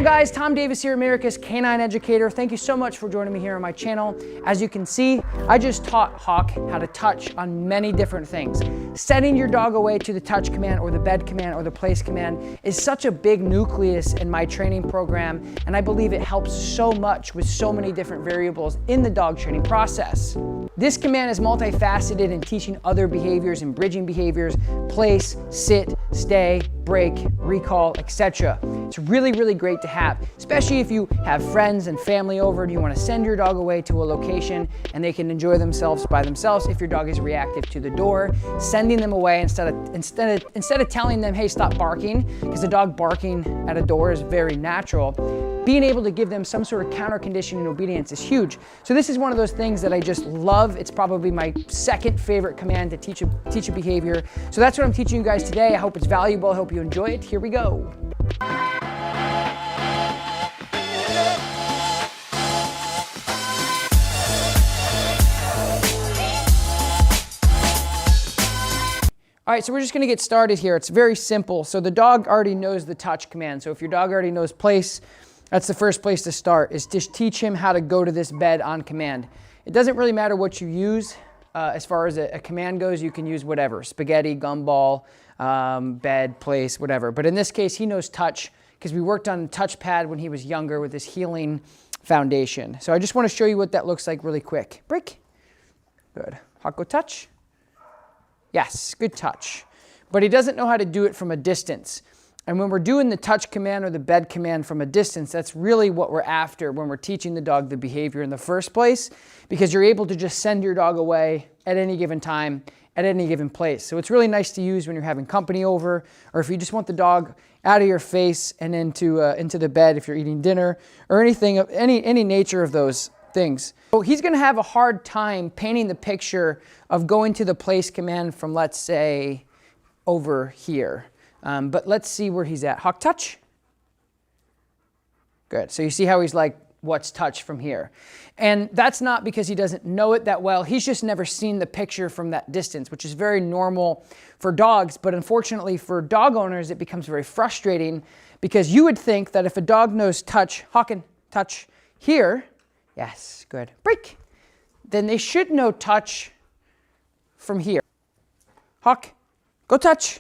Hello guys, Tom Davis here, America's Canine Educator. Thank you so much for joining me here on my channel. As you can see, I just taught Hawk how to touch on many different things. Sending your dog away to the touch command or the bed command or the place command is such a big nucleus in my training program, and I believe it helps so much with so many different variables in the dog training process. This command is multifaceted in teaching other behaviors and bridging behaviors: place, sit, stay, break, recall, etc. It's really, really great to have, especially if you have friends and family over and you want to send your dog away to a location and they can enjoy themselves by themselves. If your dog is reactive to the door, sending them away instead of telling them, hey, stop barking, because the dog barking at a door is very natural. Being able to give them some sort of counter conditioning obedience is huge. So this is one of those things that I just love. It's probably my second favorite command to teach a behavior. So that's what I'm teaching you guys today. I hope it's valuable. I hope you enjoy it. Here we go. All right, so we're just gonna get started here. It's very simple. So the dog already knows the touch command. So if your dog already knows place, that's the first place to start, is just teach him how to go to this bed on command. It doesn't really matter what you use. As far as a command goes, you can use whatever: spaghetti, gumball, bed, place, whatever. But in this case, he knows touch because we worked on touchpad when he was younger with this healing foundation. So I just want to show you what that looks like really quick. Break. Good. Hawk, go touch. Yes, good touch. But he doesn't know how to do it from a distance. And when we're doing the touch command or the bed command from a distance, that's really what we're after when we're teaching the dog the behavior in the first place, because you're able to just send your dog away at any given time, at any given place. So it's really nice to use when you're having company over, or if you just want the dog out of your face and into the bed if you're eating dinner, or anything of any nature of those things. So he's going to have a hard time painting the picture of going to the place command from, let's say, over here. But let's see where he's at. Hawk, touch. Good. So you see how he's like, what's touch from here? And that's not because he doesn't know it that well. He's just never seen the picture from that distance, which is very normal for dogs. But unfortunately for dog owners, it becomes very frustrating, because you would think that if a dog knows touch, Hawk, and touch here, yes, good, break, then they should know touch from here. Hawk, go touch.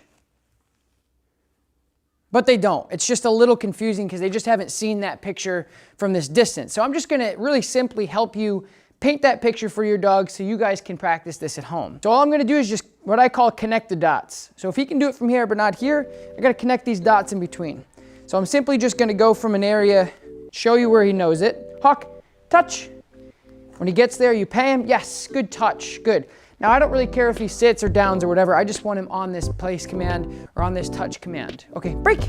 But they don't. It's just a little confusing because they just haven't seen that picture from this distance. So I'm just gonna really simply help you paint that picture for your dog so you guys can practice this at home. So all I'm gonna do is just what I call connect the dots. So if he can do it from here but not here, I gotta connect these dots in between. So I'm simply just gonna go from an area, show you where he knows it. Hawk, touch. When he gets there, you pay him. Yes, good touch, good. Now, I don't really care if he sits or downs or whatever. I just want him on this place command or on this touch command. Okay, break.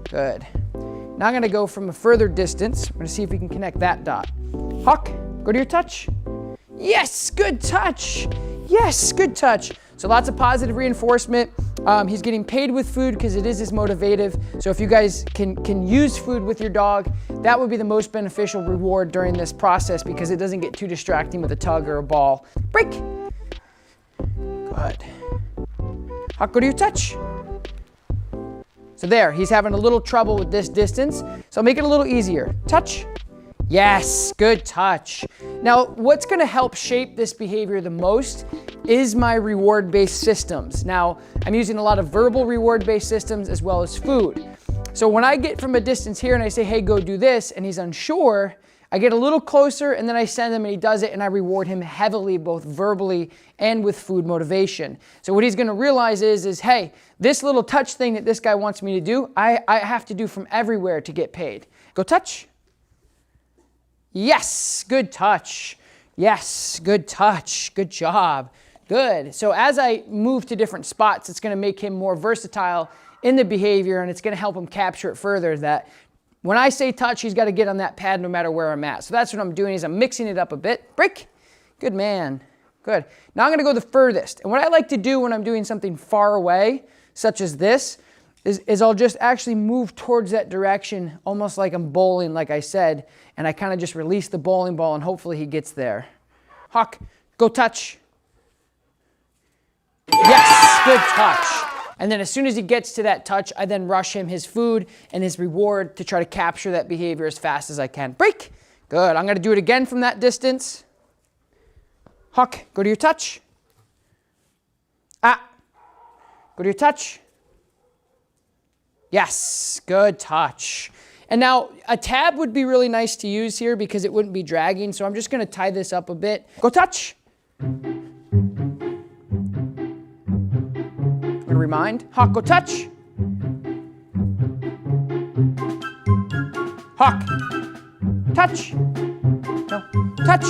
Good. Now I'm gonna go from a further distance. We're gonna see if we can connect that dot. Hawk, go to your touch. Yes, good touch. Yes, good touch. So lots of positive reinforcement. He's getting paid with food because it is his motivative. So if you guys can use food with your dog, that would be the most beneficial reward during this process, because it doesn't get too distracting with a tug or a ball. Break. Good. Hawk, go to your touch. So there, he's having a little trouble with this distance. So I'll make it a little easier. Touch. Yes, good touch. Now, what's gonna help shape this behavior the most is my reward-based systems. Now, I'm using a lot of verbal reward-based systems as well as food. So when I get from a distance here and I say, hey, go do this, and he's unsure, I get a little closer and then I send him and he does it, and I reward him heavily, both verbally and with food motivation. So what he's gonna realize is, hey, this little touch thing that this guy wants me to do, I have to do from everywhere to get paid. Go touch. Yes, good touch. Yes, good touch. Good job. Good. So as I move to different spots, it's gonna make him more versatile in the behavior, and it's gonna help him capture it further, that when I say touch, he's got to get on that pad no matter where I'm at. So that's what I'm doing, is I'm mixing it up a bit. Break. Good man. Good. Now I'm going to go the furthest. And what I like to do when I'm doing something far away, such as this, is I'll just actually move towards that direction, almost like I'm bowling, like I said, and I kind of just release the bowling ball and hopefully he gets there. Hawk, go touch. Yes, good touch. And then as soon as he gets to that touch, I then rush him his food and his reward to try to capture that behavior as fast as I can. Break. Good. I'm going to do it again from that distance. Hawk, go to your touch. Ah. Go to your touch. Yes. Good touch. And now a tab would be really nice to use here because it wouldn't be dragging. So I'm just going to tie this up a bit. Go touch. I'm going to remind. Hawk, go touch. Hawk. Touch. No. Touch.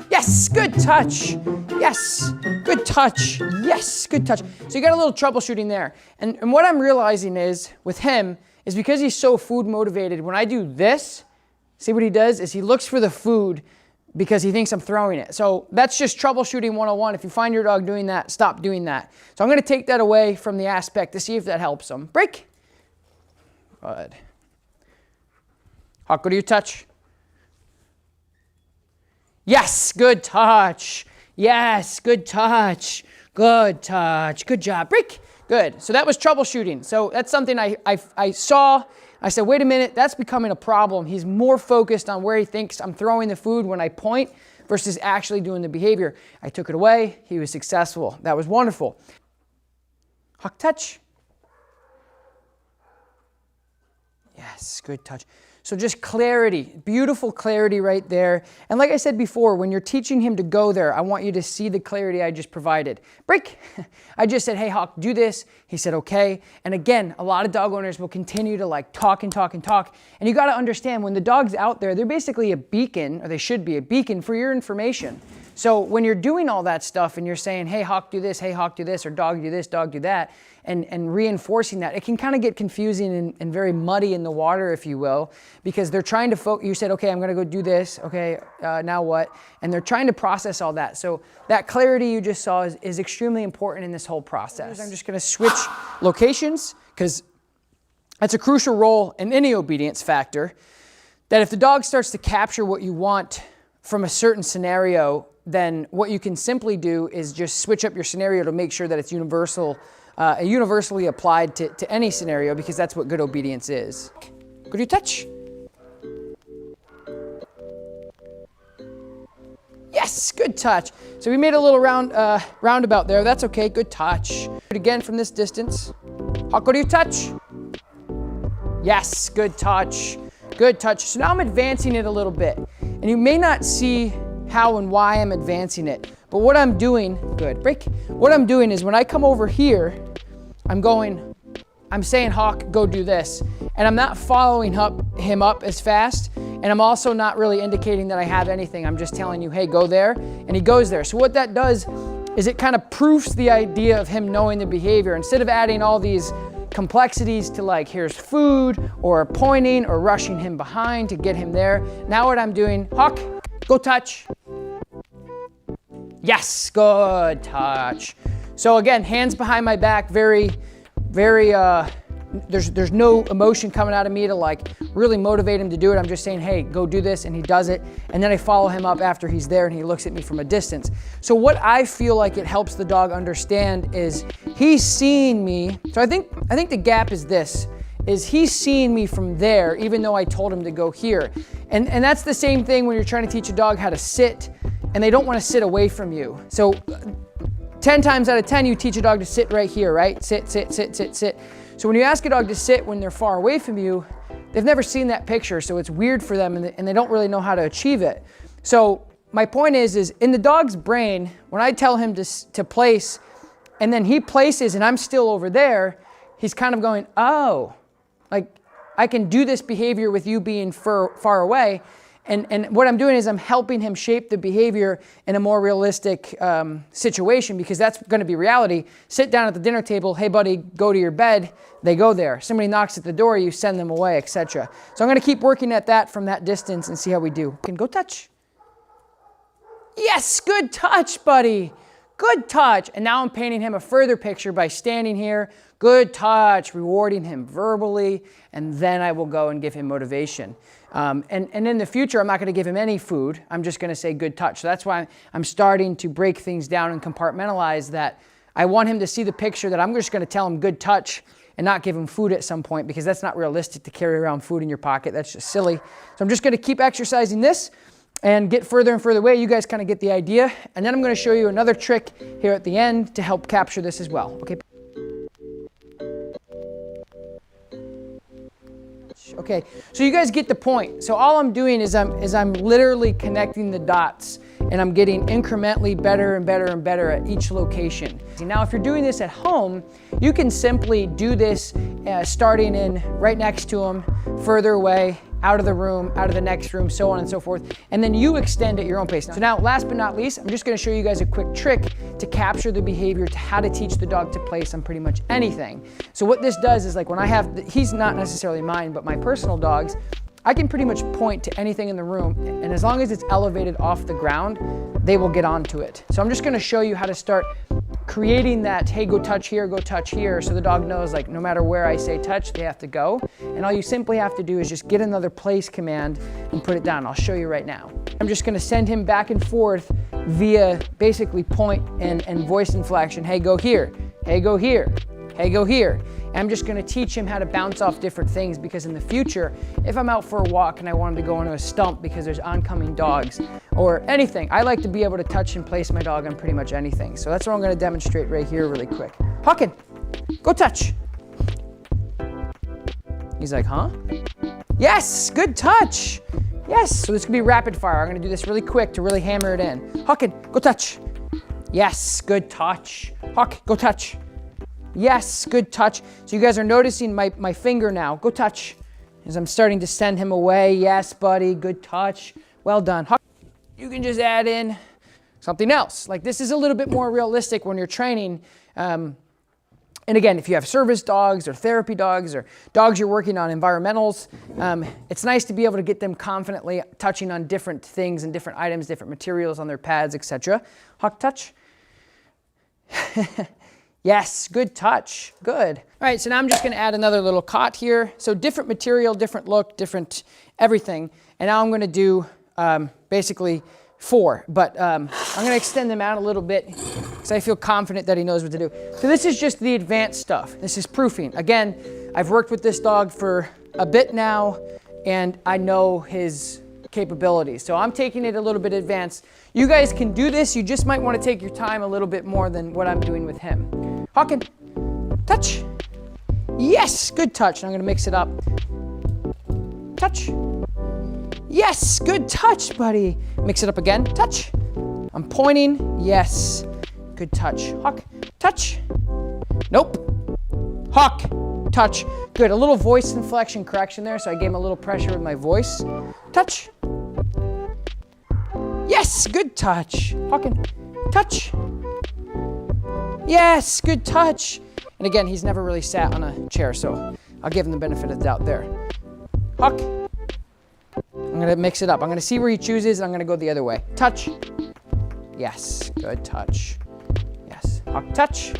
Yes. Good touch. Yes. Good touch. Yes. Good touch. So you got a little troubleshooting there. And what I'm realizing is with him is because he's so food motivated, when I do this, see what he does is he looks for the food because he thinks I'm throwing it. So that's just troubleshooting 101. If you find your dog doing that, stop doing that. So I'm going to take that away from the aspect to see if that helps him. Break. Good. Hawk, go to your touch. Yes, good touch. Yes, good touch. Good touch. Good job. Break. Good. So that was troubleshooting. So that's something I saw. I said, wait a minute, that's becoming a problem. He's more focused on where he thinks I'm throwing the food when I point versus actually doing the behavior. I took it away. He was successful. That was wonderful. Hawk touch. Yes, good touch. So just clarity, beautiful clarity right there. And like I said before, when you're teaching him to go there, I want you to see the clarity I just provided. Break. I just said, hey, Hawk, do this. He said, okay. And again, a lot of dog owners will continue to like talk and talk and talk. And you got to understand when the dog's out there, they're basically a beacon, or they should be a beacon for your information. So when you're doing all that stuff and you're saying, hey, Hawk, do this, hey, Hawk, do this, or dog, do this, dog, do that, and reinforcing that, it can kind of get confusing and very muddy in the water, if you will, because they're trying to focus. You said, okay, I'm going to go do this. Okay, now what? And they're trying to process all that. So that clarity you just saw is extremely important in this whole process. I'm just going to switch locations because that's a crucial role in any obedience factor, that if the dog starts to capture what you want from a certain scenario, then what you can simply do is just switch up your scenario to make sure that it's universally applied to any scenario, because that's what good obedience is. Go to your touch. Yes, good touch. So we made a little roundabout there. That's okay, good touch. Do it again from this distance. Hawk, go to your touch. Yes, good touch. Good touch. So now I'm advancing it a little bit. And you may not see how and why I'm advancing it. But what I'm doing, good, break. What I'm doing is when I come over here, I'm saying, Hawk, go do this. And I'm not following him up as fast. And I'm also not really indicating that I have anything. I'm just telling you, hey, go there. And he goes there. So what that does is it kind of proofs the idea of him knowing the behavior. Instead of adding all these complexities to like, here's food or pointing or rushing him behind to get him there. Now what I'm doing, Hawk, go touch. Yes, good touch. So again, hands behind my back, very, there's no emotion coming out of me to like really motivate him to do it. I'm just saying, hey, go do this, and he does it. And then I follow him up after he's there and he looks at me from a distance. So what I feel like it helps the dog understand is he's seeing me. So I think the gap is this, is he's seeing me from there, even though I told him to go here. And that's the same thing when you're trying to teach a dog how to sit and they don't want to sit away from you. So 10 times out of 10, you teach a dog to sit right here, right? Sit, sit, sit, sit, sit. So when you ask a dog to sit when they're far away from you, they've never seen that picture, so it's weird for them and they don't really know how to achieve it. So my point is in the dog's brain, when I tell him to place and then he places and I'm still over there, he's kind of going, oh, like I can do this behavior with you being far away. And what I'm doing is I'm helping him shape the behavior in a more realistic situation, because that's going to be reality. Sit down at the dinner table, hey buddy, go to your bed. They go there. Somebody knocks at the door, you send them away, etc. So I'm going to keep working at that from that distance and see how we do. Can go touch. Yes, good touch, buddy. Good touch. And now I'm painting him a further picture by standing here. Good touch, rewarding him verbally, and then I will go and give him motivation. And in the future, I'm not going to give him any food. I'm just going to say good touch. So that's why I'm starting to break things down and compartmentalize that. I want him to see the picture that I'm just going to tell him good touch and not give him food at some point, because that's not realistic to carry around food in your pocket. That's just silly. So I'm just going to keep exercising this and get further and further away. You guys kind of get the idea. And then I'm going to show you another trick here at the end to help capture this as well. Okay. Okay, so you guys get the point. So all I'm doing is I'm literally connecting the dots, and I'm getting incrementally better and better and better at each location. Now, if you're doing this at home, you can simply do this starting in right next to him, further away, out of the room, out of the next room, so on and so forth. And then you extend at your own pace. So now, last but not least, I'm just gonna show you guys a quick trick to capture the behavior, to how to teach the dog to place on pretty much anything. So what this does is, like, when I have, he's not necessarily mine, but my personal dogs, I can pretty much point to anything in the room, and as long as it's elevated off the ground, they will get onto it. So I'm just gonna show you how to start creating that, hey, go touch here, so the dog knows, like, no matter where I say touch, they have to go. And all you simply have to do is just get another place command and put it down. I'll show you right now. I'm just gonna send him back and forth via basically point and voice inflection. Hey, go here, hey, go here, hey, go here. And I'm just gonna teach him how to bounce off different things, because in the future, if I'm out for a walk and I want him to go into a stump because there's oncoming dogs or anything, I like to be able to touch and place my dog on pretty much anything. So that's what I'm gonna demonstrate right here really quick. Hawken, go touch. He's like, huh? Yes, good touch. Yes, so this could be rapid fire. I'm gonna do this really quick to really hammer it in. Hawken, go touch. Yes, good touch. Hawk, go touch. Yes, good touch. So you guys are noticing my finger now. Go touch. As I'm starting to send him away. Yes, buddy, good touch. Well done. Hawk. You can just add in something else. Like, this is a little bit more realistic when you're training. And again, if you have service dogs or therapy dogs or dogs you're working on environmentals, it's nice to be able to get them confidently touching on different things and different items, different materials on their pads, etc. Hawk, touch. Yes, good touch, good. All right, so now I'm just gonna add another little cot here. So different material, different look, different everything. And now I'm gonna do basically 4, but I'm gonna extend them out a little bit because I feel confident that he knows what to do. So this is just the advanced stuff. This is proofing. Again, I've worked with this dog for a bit now, and I know his capabilities. So I'm taking it a little bit advanced. You guys can do this. You just might want to take your time a little bit more than what I'm doing with him. Hawken, touch. Yes, good touch. Now I'm going to mix it up. Touch. Yes, good touch, buddy. Mix it up again. Touch. I'm pointing. Yes, good touch. Hawk, touch. Nope. Hawk, touch. Good. A little voice inflection correction there, so I gave him a little pressure with my voice. Touch. Yes, good touch. Hawken, touch. Yes, good touch. And again, he's never really sat on a chair, so I'll give him the benefit of the doubt there. Hawk. I'm gonna mix it up. I'm gonna see where he chooses, and I'm gonna go the other way. Touch. Yes, good touch. Yes, Hawk, touch.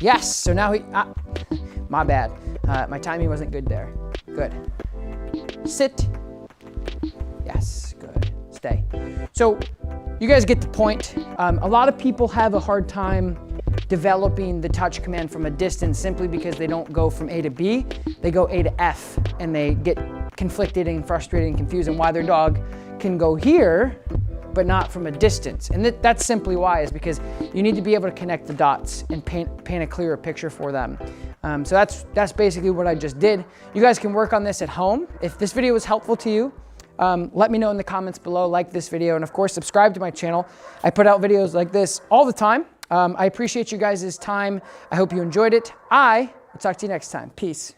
Yes, so now he, my bad. My timing wasn't good there. Good. Sit. Yes, good. Stay. So you guys get the point. A lot of people have a hard time developing the touch command from a distance simply because they don't go from A to B. They go A to F, and they get conflicted and frustrated and confused, and why their dog can go here but not from a distance. And that's simply why, is because you need to be able to connect the dots and paint a clearer picture for them. So that's basically what I just did. You guys can work on this at home. If this video was helpful to you, let me know in the comments below, like this video, and of course subscribe to my channel. I put out videos like this all the time. I appreciate you guys' time. I hope you enjoyed it. I will talk to you next time. Peace.